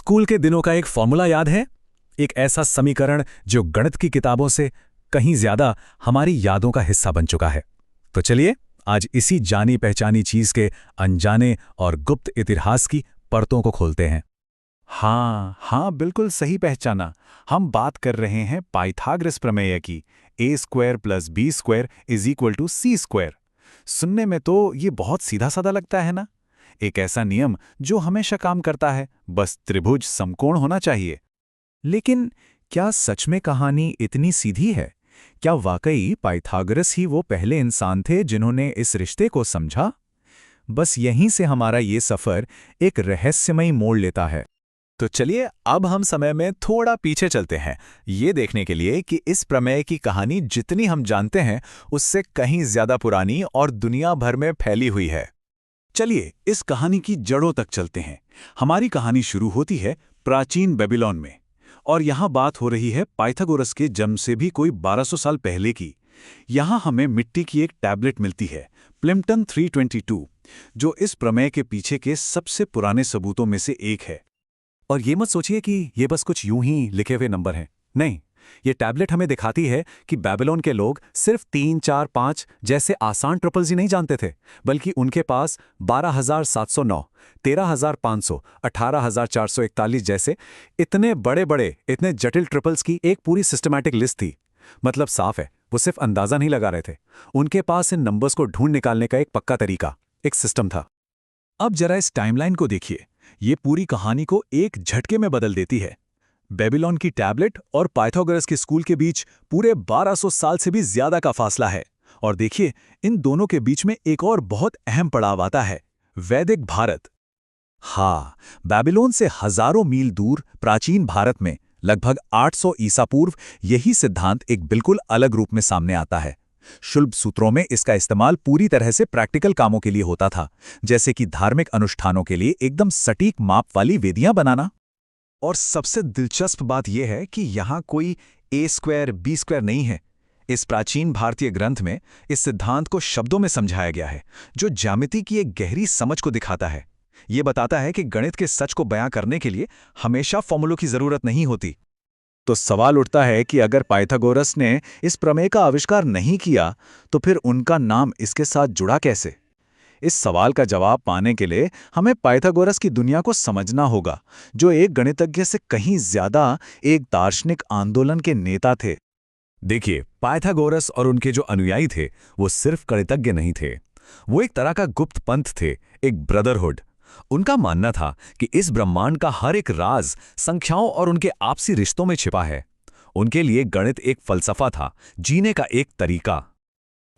School के दिनों का एक फॉर्मूला याद है? एक ऐसा समीकरण जो गणित की किताबों से कहीं ज्यादा हमारी यादों का हिस्सा बन चुका है। तो चलिए आज इसी जानी पहचानी चीज के अनजाने और गुप्त इतिहास की परतों को खोलते हैं। हाँ, बिल्कुल सही पहचाना। हम बात कर रहे हैं पाइथागोरस प्रमेय की। a² + b² = c²। सुनने में तो ये बहुत सीधा साधा लगता है ना। एक ऐसा नियम जो हमेशा काम करता है, बस त्रिभुज समकोण होना चाहिए। लेकिन क्या सच में कहानी इतनी सीधी है? क्या वाकई पाइथागोरस ही वो पहले इंसान थे जिन्होंने इस रिश्ते को समझा? बस यहीं से हमारा ये सफर एक रहस्यमयी मोड़ लेता है। तो चलिए अब हम समय में थोड़ा पीछे चलते हैं, ये देखने के लिए कि इस प्रमेय की कहानी जितनी हम जानते हैं उससे कहीं ज्यादा पुरानी और दुनिया भर में फैली हुई है। चलिए इस कहानी की जड़ों तक चलते हैं। हमारी कहानी शुरू होती है प्राचीन बेबीलोन में, और यहाँ बात हो रही है पाइथागोरस के जन्म से भी कोई 1200 साल पहले की। यहाँ हमें मिट्टी की एक टैबलेट मिलती है, प्लिम्पटन 322, जो इस प्रमेय के पीछे के सबसे पुराने सबूतों में से एक है। और ये मत सोचिए कि ये बस कुछ यूं ही लिखे हुए नंबर हैं। नहीं, ये टैबलेट हमें दिखाती है कि बेबीलोन के लोग सिर्फ 3, 4, 5 जैसे आसान ट्रिपल्स ही नहीं जानते थे, बल्कि उनके पास 12,709, 13,500, 18,441 जैसे इतने बड़े-बड़े, इतने जटिल ट्रिपल्स की एक पूरी सिस्टमैटिक लिस्ट थी। मतलब साफ है, वो सिर्फ अंदाजा नहीं लगा रहे थे। उनके पास इन नंबर्स को ढूंढ निकालने का एक पक्का तरीका, एक सिस्टम था। अब जरा इस टाइमलाइन को देखिए, ये पूरी कहानी को एक झटके में बदल देती है। बेबीलोन की टैबलेट और पाइथागोरस के स्कूल के बीच पूरे 1200 साल से भी ज्यादा का फासला है। और देखिए, इन दोनों के बीच में एक और बहुत अहम पड़ाव आता है, वैदिक भारत। हाँ, बेबीलोन से हजारों मील दूर प्राचीन भारत में लगभग 800 ईसा पूर्व यही सिद्धांत एक बिल्कुल अलग रूप में सामने आता है। शुल्ब सूत्रों में इसका इस्तेमाल पूरी तरह से प्रैक्टिकल कामों के लिए होता था, जैसे कि धार्मिक अनुष्ठानों के लिए एकदम सटीक माप वाली वेदियां बनाना। और सबसे दिलचस्प बात यह है कि यहाँ कोई a² b² नहीं है। इस प्राचीन भारतीय ग्रंथ में इस सिद्धांत को शब्दों में समझाया गया है, जो ज्यामिति की एक गहरी समझ को दिखाता है। ये बताता है कि गणित के सच को बयां करने के लिए हमेशा फॉर्मूलों की जरूरत नहीं होती। तो सवाल उठता है कि अगर पाइथागोरस ने इस प्रमेय का आविष्कार नहीं किया, तो फिर उनका नाम इसके साथ जुड़ा कैसे? इस सवाल का जवाब पाने के लिए हमें पाइथागोरस की दुनिया को समझना होगा, जो एक गणितज्ञ से कहीं ज्यादा एक दार्शनिक आंदोलन के नेता थे। देखिए, पाइथागोरस और उनके जो अनुयायी थे वो सिर्फ गणितज्ञ नहीं थे, वो एक तरह का गुप्त पंथ थे, एक ब्रदरहुड। उनका मानना था कि इस ब्रह्मांड का हर एक राज संख्याओं और उनके आपसी रिश्तों में छिपा है। उनके लिए गणित एक फलसफा था, जीने का एक तरीका।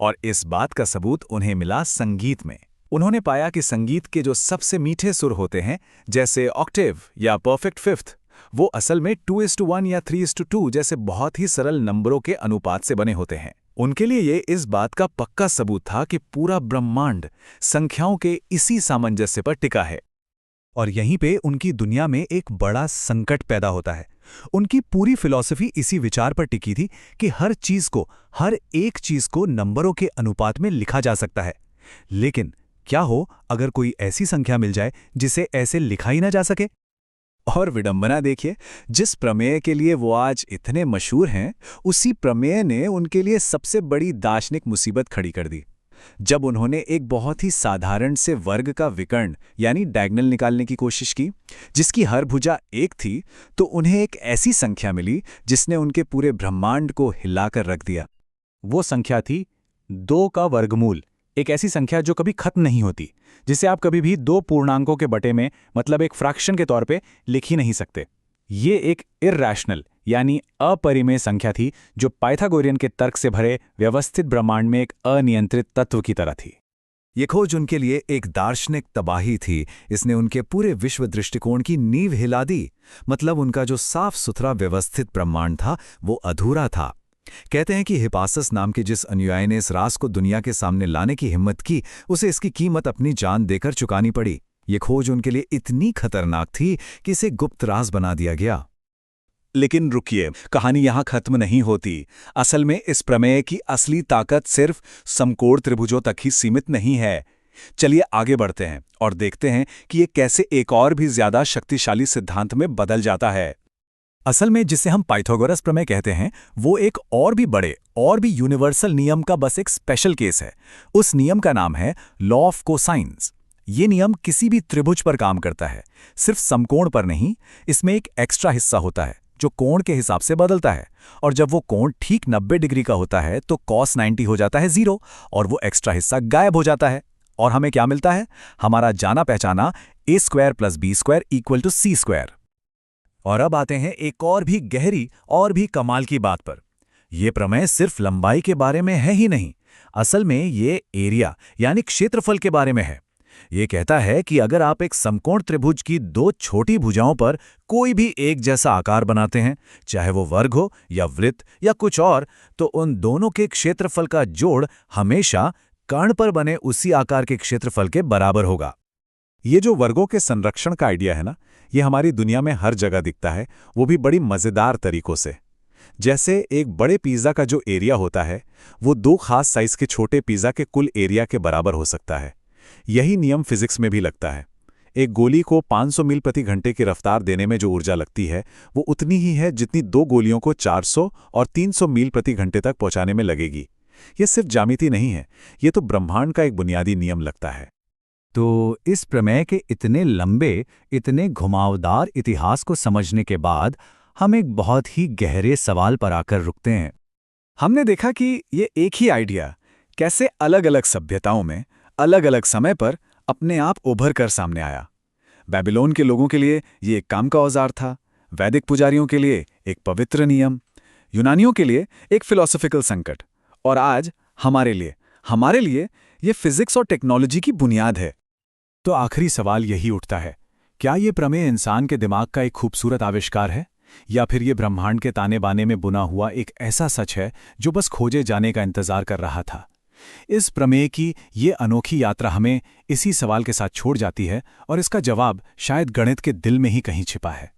और इस बात का सबूत उन्हें मिला संगीत में। उन्होंने पाया कि संगीत के जो सबसे मीठे सुर होते हैं, जैसे ऑक्टेव या परफेक्ट फिफ्थ, वो असल में 2:1 या 3:2 जैसे बहुत ही सरल नंबरों के अनुपात से बने होते हैं। उनके लिए ये इस बात का पक्का सबूत था कि पूरा ब्रह्मांड संख्याओं के इसी सामंजस्य पर टिका है। और यहीं पे उनकी दुनिया में एक बड़ा संकट पैदा होता है। उनकी पूरी फिलॉसफी इसी विचार पर टिकी थी कि हर एक चीज को नंबरों के अनुपात में लिखा जा सकता है। लेकिन क्या हो अगर कोई ऐसी संख्या मिल जाए जिसे ऐसे लिखा ही ना जा सके? और विडंबना देखिए, जिस प्रमेय के लिए वो आज इतने मशहूर हैं, उसी प्रमेय ने उनके लिए सबसे बड़ी दार्शनिक मुसीबत खड़ी कर दी। जब उन्होंने एक बहुत ही साधारण से वर्ग का विकर्ण यानी डायगोनल निकालने की कोशिश की, जिसकी हर भुजा 1 थी, तो उन्हें एक ऐसी संख्या मिली जिसने उनके पूरे ब्रह्मांड को हिलाकर रख दिया। वो संख्या थी 2 का वर्गमूल, एक ऐसी संख्या जो कभी खत्म नहीं होती, जिसे आप कभी भी 2 पूर्णांकों के बटे में, मतलब एक फ्रैक्शन के तौर पे लिख ही नहीं सकते। ये एक इर्रेशनल यानी अपरिमेय संख्या थी, जो पाइथागोरियन के तर्क से भरे व्यवस्थित ब्रह्मांड में एक अनियंत्रित तत्व की तरह थी। ये खोज उनके लिए एक दार्शनिक तबाही थी। इसने उनके पूरे विश्व दृष्टिकोण की नींव हिला दी। मतलब उनका जो साफ सुथरा व्यवस्थित ब्रह्मांड था वो अधूरा था। कहते हैं कि हिपासस नाम के जिस अनुयायी ने इस राज को दुनिया के सामने लाने की हिम्मत की, उसे इसकी कीमत अपनी जान देकर चुकानी पड़ी। ये खोज उनके लिए इतनी खतरनाक थी कि इसे गुप्त राज बना दिया गया। लेकिन रुकिए, कहानी यहाँ खत्म नहीं होती। असल में इस प्रमेय की असली ताकत सिर्फ समकोण त्रिभुजों तक ही सीमित नहीं है। चलिए आगे बढ़ते हैं और देखते हैं कि ये कैसे एक और भी ज्यादा शक्तिशाली सिद्धांत में बदल जाता है। असल में जिसे हम पाइथागोरस प्रमेय कहते हैं, वो एक और भी बड़े और भी यूनिवर्सल नियम का बस एक स्पेशल केस है। उस नियम का नाम है लॉ ऑफ कोसाइन्स। ये नियम किसी भी त्रिभुज पर काम करता है, सिर्फ समकोण पर नहीं। इसमें एक एक्स्ट्रा हिस्सा होता है जो कोण के हिसाब से बदलता है, और जब वो कोण ठीक 90 डिग्री का होता है तो cos 90 हो जाता है 0 और वो एक्स्ट्रा हिस्सा गायब हो जाता है। और हमें क्या मिलता है? हमारा जाना पहचाना a² + b² = c²। और अब आते हैं एक और भी गहरी और भी कमाल की बात पर। यह प्रमेय सिर्फ लंबाई के बारे में है ही नहीं, असल में ये एरिया यानी क्षेत्रफल के बारे में है। ये कहता है कि अगर आप एक समकोण त्रिभुज की दो छोटी भुजाओं पर कोई भी एक जैसा आकार बनाते हैं, चाहे वो वर्ग हो या वृत्त या कुछ और, तो उन दोनों के क्षेत्रफल का जोड़ हमेशा कर्ण पर बने उसी आकार के क्षेत्रफल के बराबर होगा। ये जो वर्गों के संरक्षण का आइडिया है ना, ये हमारी दुनिया में हर जगह दिखता है, वो भी बड़ी मज़ेदार तरीकों से। जैसे एक बड़े पिज़्ज़ा का जो एरिया होता है, वो दो खास साइज़ के छोटे पिज़्ज़ा के कुल एरिया के बराबर हो सकता है। यही नियम फिजिक्स में भी लगता है। एक गोली को 500 मील प्रति घंटे की रफ्तार देने में जो ऊर्जा लगती है, वो उतनी ही है जितनी दो गोलियों को 400 और 300 मील प्रति घंटे तक पहुंचाने में लगेगी। ये सिर्फ ज्यामिति नहीं है, ये तो ब्रह्मांड का एक बुनियादी नियम लगता है। तो इस प्रमेय के इतने लंबे, इतने घुमावदार इतिहास को समझने के बाद हम एक बहुत ही गहरे सवाल पर आकर रुकते हैं। हमने देखा कि ये एक ही आइडिया कैसे अलग-अलग सभ्यताओं में अलग-अलग समय पर अपने आप उभर कर सामने आया। बेबीलोन के लोगों के लिए ये एक काम का औजार था, वैदिक पुजारियों के लिए एक पवित्र नियम, यूनानियों के लिए एक फिलॉसफिकल संकट, और आज हमारे लिए ये फिजिक्स और टेक्नोलॉजी की बुनियाद है। तो आखिरी सवाल यही उठता है, क्या ये प्रमेय इंसान के दिमाग का एक खूबसूरत आविष्कार है, या फिर ये ब्रह्मांड के ताने बाने में बुना हुआ एक ऐसा सच है जो बस खोजे जाने का इंतजार कर रहा था? इस प्रमेय की ये अनोखी यात्रा हमें इसी सवाल के साथ छोड़ जाती है, और इसका जवाब शायद गणित के दिल में ही कहीं छिपा है।